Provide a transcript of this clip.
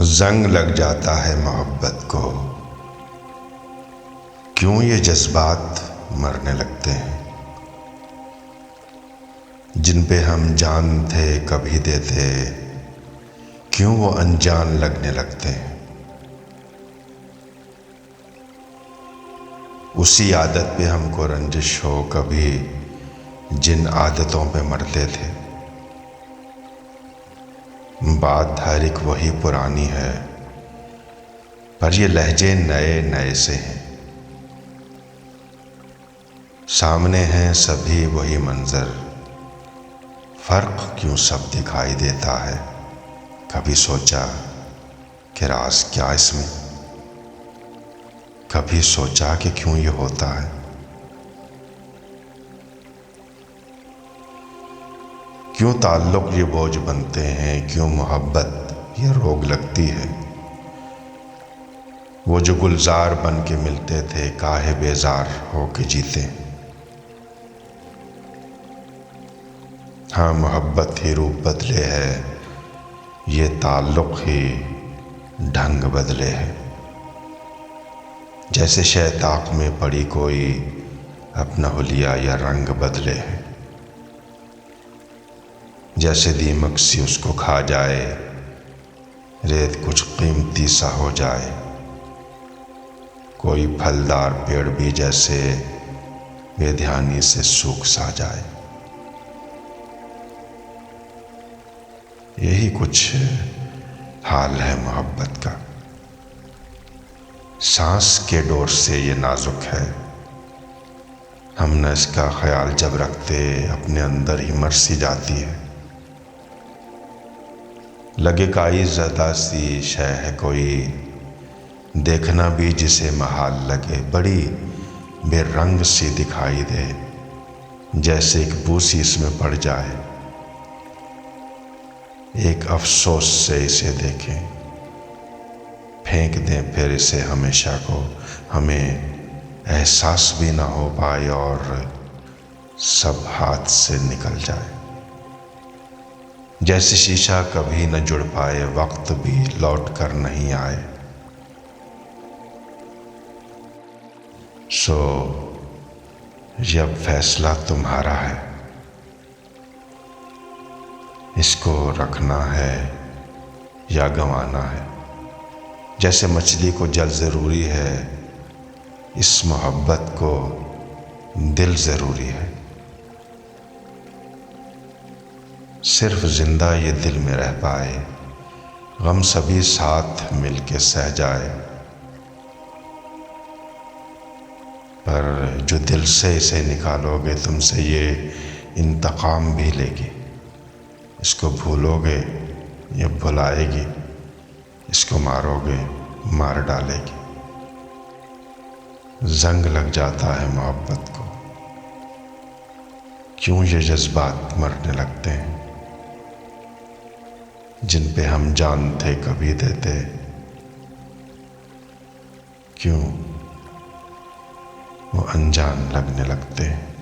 زنگ لگ جاتا ہے محبت کو، کیوں یہ جذبات مرنے لگتے ہیں؟ جن پہ ہم جان تھے کبھی دیتے، کیوں وہ انجان لگنے لگتے ہیں؟ اسی عادت پہ ہم کو رنجش ہو کبھی، جن عادتوں پہ مرتے تھے۔ بات ہر ایک وہی پرانی ہے، پر یہ لہجے نئے نئے سے ہیں۔ سامنے ہیں سبھی وہی منظر، فرق کیوں سب دکھائی دیتا ہے؟ کبھی سوچا کہ راز کیا اس میں؟ کبھی سوچا کہ کیوں یہ ہوتا ہے؟ کیوں تعلق یہ بوجھ بنتے ہیں؟ کیوں محبت یہ روگ لگتی ہے؟ وہ جو گلزار بن کے ملتے تھے، کاہے بیزار ہو کے جیتے؟ ہاں، محبت ہی روپ بدلے ہے، یہ تعلق ہی ڈھنگ بدلے ہے۔ جیسے شیطاق میں پڑی کوئی اپنا حلیہ یا رنگ بدلے ہے، جیسے دیمک سی اس کو کھا جائے، ریت کچھ قیمتی سا ہو جائے، کوئی پھلدار پیڑ بھی جیسے بے دھیانی سے سوکھ سا جائے۔ یہی کچھ حال ہے محبت کا۔ سانس کے ڈور سے یہ نازک ہے، ہم نہ اس کا خیال جب رکھتے، اپنے اندر ہی مر سی جاتی ہے۔ لگے کائی زدہ سی شے ہے کوئی، دیکھنا بھی جسے محال لگے، بڑی بے رنگ سی دکھائی دے، جیسے ایک بوسی اس میں پڑ جائے۔ ایک افسوس سے اسے دیکھیں، پھینک دیں پھر اسے ہمیشہ کو، ہمیں احساس بھی نہ ہو پائے اور سب ہاتھ سے نکل جائے۔ جیسے شیشہ کبھی نہ جڑ پائے، وقت بھی لوٹ کر نہیں آئے۔ سو یہ اب فیصلہ تمہارا ہے، اس کو رکھنا ہے یا گنوانا ہے۔ جیسے مچھلی کو جل ضروری ہے، اس محبت کو دل ضروری ہے۔ صرف زندہ یہ دل میں رہ پائے، غم سبھی ساتھ مل کے سہ جائے، پر جو دل سے اسے نکالو گے، تم سے یہ انتقام بھی لے گی۔ اس کو بھولو گے یہ بھلائے گی، اس کو مارو گے مار ڈالے گی۔ زنگ لگ جاتا ہے محبت کو، کیوں یہ جذبات مرنے لگتے ہیں؟ جن پہ ہم جان تھے کبھی دیتے، کیوں وہ انجان لگنے لگتے ہیں؟